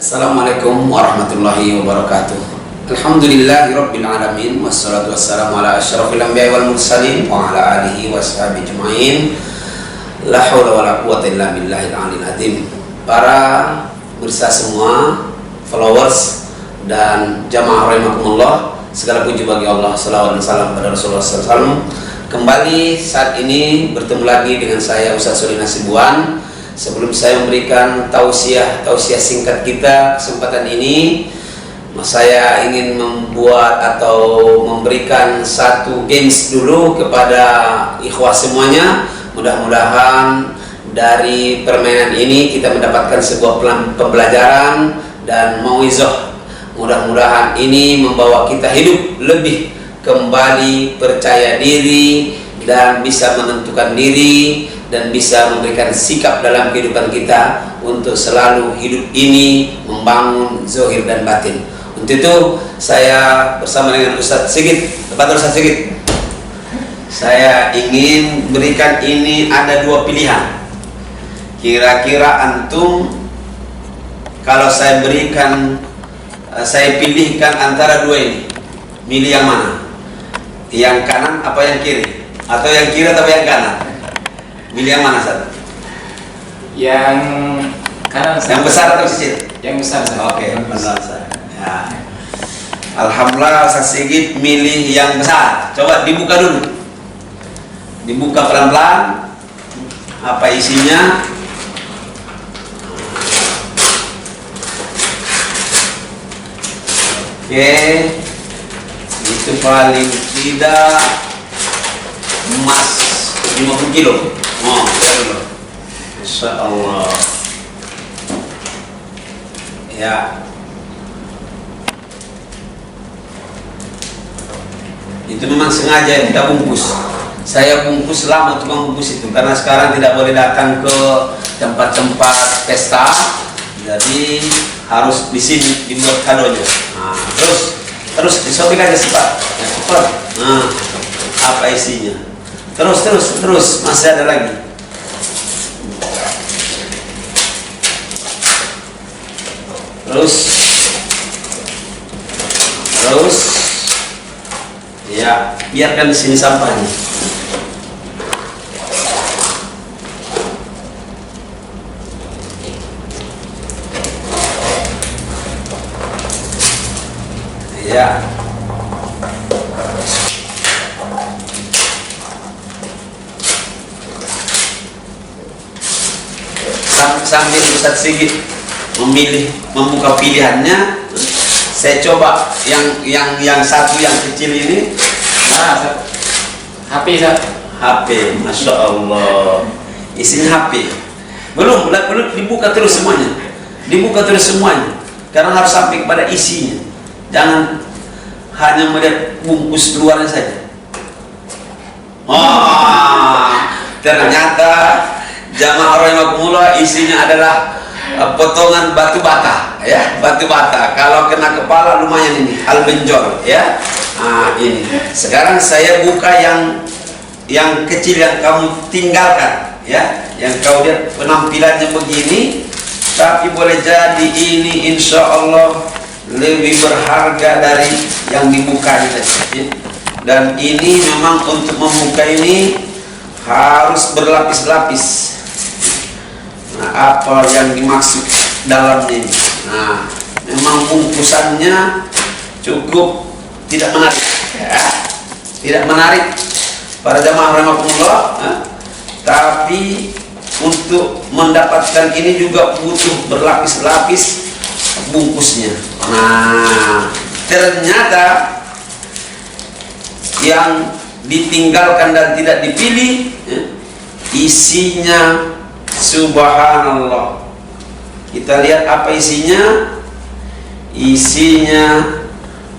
Assalamualaikum warahmatullahi wabarakatuh. Alhamdulillahirabbil alamin wassalatu wassalamu ala asyrafil anbiya'i wal mursalin wa ala alihi washabihi ajmain. La haula wala quwwata illa billahil aliyil azim. Para pemirsa semua, followers dan jamaah rahimakumullah, segala puji bagi Allah, salawat dan salam kepada Rasulullah SAW. Kembali saat ini bertemu lagi dengan saya Ustaz Sholih Nasibuan. Sebelum saya memberikan tausiah singkat kita kesempatan ini, saya ingin membuat atau memberikan satu games dulu kepada ikhwah semuanya. Mudah-mudahan dari permainan ini kita mendapatkan sebuah pembelajaran dan mauizah. Mudah-mudahan ini membawa kita hidup lebih kembali percaya diri dan bisa menentukan diri dan bisa memberikan sikap dalam kehidupan kita untuk selalu hidup ini membangun zahir dan batin. Untuk itu saya bersama dengan Ustaz Sigit, Ustaz Sigit, saya ingin berikan ini ada dua pilihan. Kira-kira antum kalau saya berikan, saya pilihkan antara dua ini, milih yang mana? Yang kanan apa yang kiri? Atau yang kiri atau yang kanan? Milih yang mana, Ustaz? Yang kanan. Yang besar atau kecil? Yang besar. Oke, benar saya. Ya. Alhamdulillah Ustaz Sigit milih yang besar. Coba dibuka dulu. Dibuka pelan-pelan. Apa isinya? Oke. Itu paling tidak emas 50 kilo. Oh, Insya Allah. Ya. Itu memang sengaja kita bungkus. Saya bungkus lama tukang bungkus itu karena sekarang tidak boleh datang ke tempat-tempat pesta. Jadi harus di sini dibuat kadonya. Nah, terus disobek aja cepat. Ya, cepat. Nah, apa isinya? Terus masih ada lagi. Terus ya, biarkan di sini sampahnya. Ya. Sambil Ustaz Sigit membuka pilihannya, saya coba yang satu yang kecil ini. Nah, HP, Masya Allah, isinya HP. Belum dibuka terus semuanya, karena harus sampai kepada isinya. Jangan hanya melihat bungkus luarnya saja. Ternyata jamaah rahimakumullah isinya adalah potongan batu bata, ya, batu bata. Kalau kena kepala lumayan ini, hal benjol, ya. Nah, ini. Sekarang saya buka yang kecil yang kamu tinggalkan, ya. Yang kau lihat penampilannya begini, tapi boleh jadi ini insya Allah lebih berharga dari yang dibuka tadi. Dan ini memang untuk membuka ini harus berlapis-lapis. Nah, apa yang dimaksud dalam ini? Nah, memang bungkusannya cukup tidak menarik, ya. Tidak menarik para jamaah rahimakumullah, ya. Tapi untuk mendapatkan ini juga butuh berlapis-lapis bungkusnya. Nah, ternyata yang ditinggalkan dan tidak dipilih, ya, isinya subhanallah. Kita lihat apa isinya. Isinya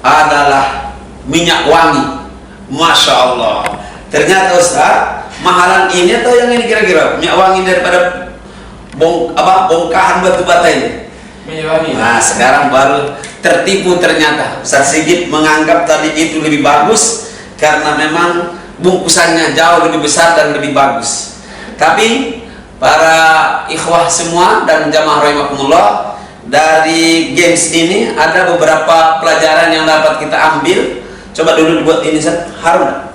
adalah minyak wangi. Masya Allah. Ternyata Ustaz, mahalan ini atau yang ini kira-kira minyak wangi daripada bongkahan batu bata ini? Minyak wangi. Nah, sekarang baru tertipu ternyata. Ustaz Sigit menganggap tadi itu lebih bagus karena memang bungkusannya jauh lebih besar dan lebih bagus. Tapi para ikhwah semua dan jamaah rahimakumullah dari games ini ada beberapa pelajaran yang dapat kita ambil. Coba dulu dibuat ini, Ustaz. Harum.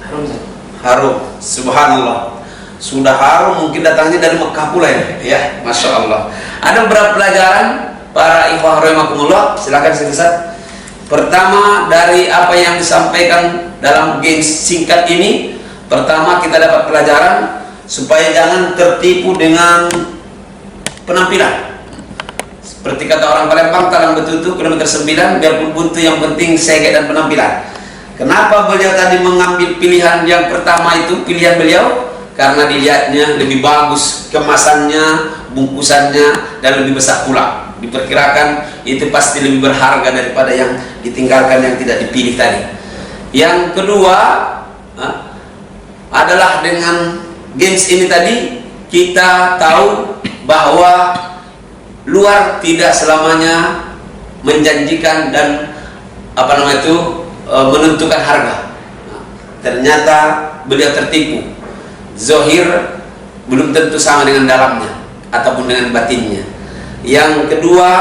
Harum, Ustaz. Harum. Subhanallah. Sudah harum, mungkin datangnya dari Mekah pula ya. Masya Allah. Ada beberapa pelajaran para ikhwah rahimakumullah. Silakan Ustaz. Pertama, dari apa yang disampaikan dalam games singkat ini, pertama kita dapat pelajaran supaya jangan tertipu dengan penampilan. Seperti kata orang Palembang, talang betutu kilometer 9, biarpun buntu yang penting sege dan penampilan. Kenapa beliau tadi mengambil pilihan yang pertama itu, pilihan beliau? Karena dilihatnya lebih bagus kemasannya, bungkusannya, dan lebih besar pula. Diperkirakan itu pasti lebih berharga daripada yang ditinggalkan, yang tidak dipilih tadi. Yang kedua adalah dengan games ini tadi kita tahu bahwa luar tidak selamanya menjanjikan dan menentukan harga. Ternyata beliau tertipu. Zohir belum tentu sama dengan dalamnya ataupun dengan batinnya. Yang kedua,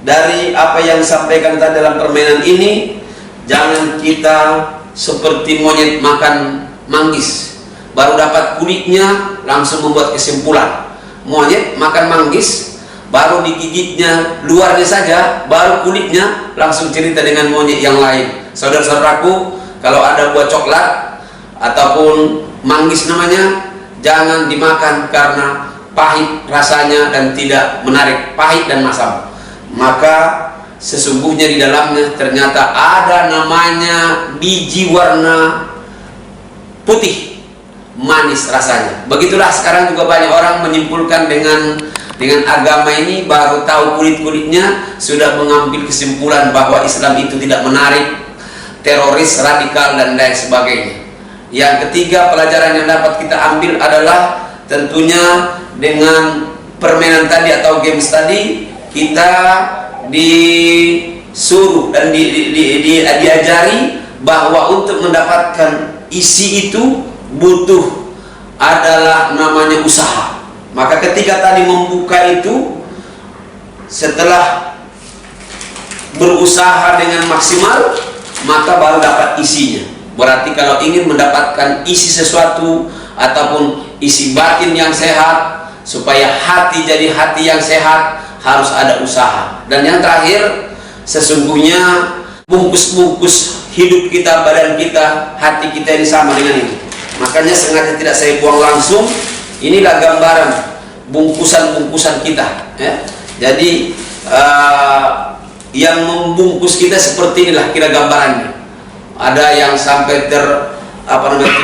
dari apa yang disampaikan tadi dalam permainan ini, jangan kita seperti monyet makan manggis, baru dapat kulitnya langsung membuat kesimpulan. Monyet makan manggis, baru digigitnya luarnya saja, baru kulitnya langsung cerita dengan monyet yang lain. Saudara-saudaraku, kalau ada buah coklat ataupun manggis namanya, jangan dimakan karena pahit rasanya dan tidak menarik, pahit dan masam. Maka sesungguhnya di dalamnya ternyata ada namanya biji warna putih, manis rasanya. Begitulah sekarang juga banyak orang menyimpulkan dengan agama ini, baru tahu kulit-kulitnya sudah mengambil kesimpulan bahwa Islam itu tidak menarik, teroris, radikal, dan lain sebagainya. Yang ketiga, pelajaran yang dapat kita ambil adalah tentunya dengan permainan tadi atau games tadi, kita disuruh dan diajari bahwa untuk mendapatkan isi itu butuh adalah namanya usaha. Maka ketika tadi membuka itu, setelah berusaha dengan maksimal, maka baru dapat isinya. Berarti kalau ingin mendapatkan isi sesuatu ataupun isi batin yang sehat, supaya hati jadi hati yang sehat, harus ada usaha. Dan yang terakhir, sesungguhnya bungkus-bungkus hidup kita, badan kita, hati kita ini sama dengan ini. Makanya sengaja tidak saya buang langsung. Inilah gambaran bungkusan-bungkusan kita ya. Jadi yang membungkus kita seperti inilah kira gambarannya. Ada yang sampai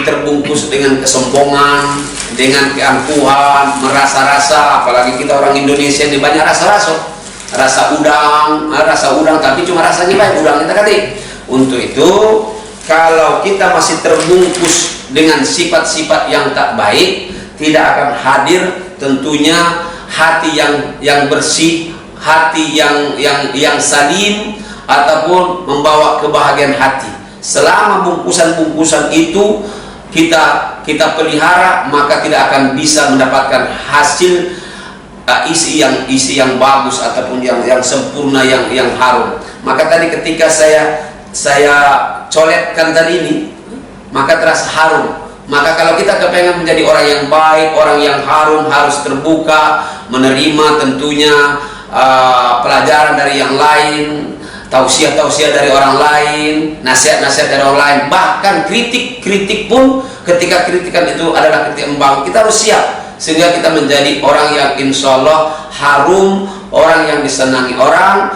terbungkus dengan kesombongan, dengan keangkuhan, merasa-rasa. Apalagi kita orang Indonesia ini banyak rasa-rasa, rasa udang, tapi cuma rasanya baik udang kita kali. Untuk itu, kalau kita masih terbungkus dengan sifat-sifat yang tak baik, tidak akan hadir tentunya hati yang bersih, hati yang salim, ataupun membawa kebahagiaan hati. Selama bungkusan-bungkusan itu kita pelihara, maka tidak akan bisa mendapatkan hasil isi yang bagus ataupun yang sempurna, yang harum. Maka tadi ketika saya coletkan tadi ini, maka terasa harum. Maka kalau kita kepengen menjadi orang yang baik, orang yang harum, harus terbuka, menerima tentunya pelajaran dari yang lain, tausiah-tausiah dari orang lain, nasihat-nasihat dari orang lain, bahkan kritik-kritik pun. Ketika kritikan itu adalah kritik membangun, kita harus siap sehingga kita menjadi orang yang insya Allah harum, orang yang disenangi orang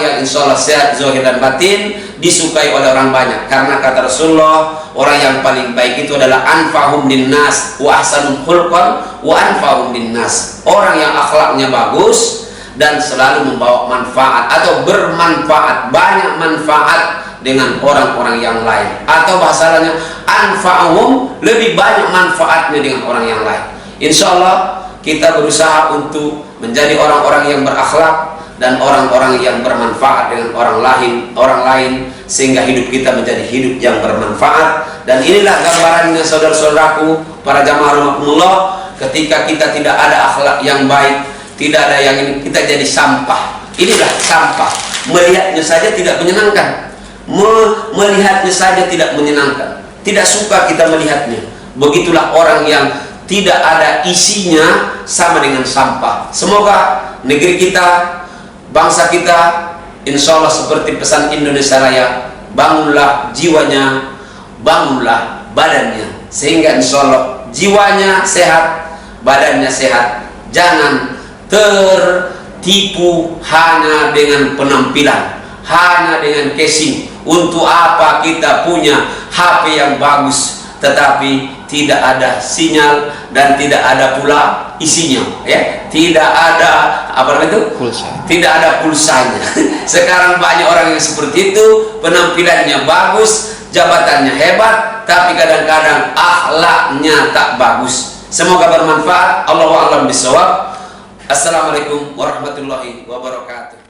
yang insya Allah sehat zahir dan batin, disukai oleh orang banyak. Karena kata Rasulullah, orang yang paling baik itu adalah anfa'hum linnas wa ahsanul khulqan wa anfa'hum linnas, orang yang akhlaknya bagus dan selalu membawa manfaat atau bermanfaat, banyak manfaat dengan orang-orang yang lain, atau bahasanya anfa'hum, lebih banyak manfaatnya dengan orang yang lain. Insya Allah kita berusaha untuk menjadi orang-orang yang berakhlak dan orang-orang yang bermanfaat dengan orang lain, sehingga hidup kita menjadi hidup yang bermanfaat. Dan inilah gambarannya saudara-saudaraku, para jamaah rahimakumullah, Ketika kita tidak ada akhlak yang baik, tidak ada yang ini, kita jadi sampah. Inilah sampah. Melihatnya saja tidak menyenangkan. Melihatnya saja tidak menyenangkan. Tidak suka kita melihatnya. Begitulah orang yang tidak ada isinya, sama dengan sampah. Semoga negeri kita, bangsa kita, insya Allah seperti pesan Indonesia Raya, bangunlah jiwanya, bangunlah badannya, sehingga insya Allah jiwanya sehat, badannya sehat. Jangan tertipu hanya dengan penampilan, hanya dengan casing. Untuk apa kita punya HP yang bagus tetapi tidak ada sinyal dan tidak ada pula isinya, ya? Tidak ada apa namanya itu? Pulsa. Tidak ada pulsanya. Sekarang banyak orang yang seperti itu, penampilannya bagus, jabatannya hebat, tapi kadang-kadang akhlaknya tak bagus. Semoga bermanfaat. Allahu a'lam bishawab. Assalamualaikum warahmatullahi wabarakatuh.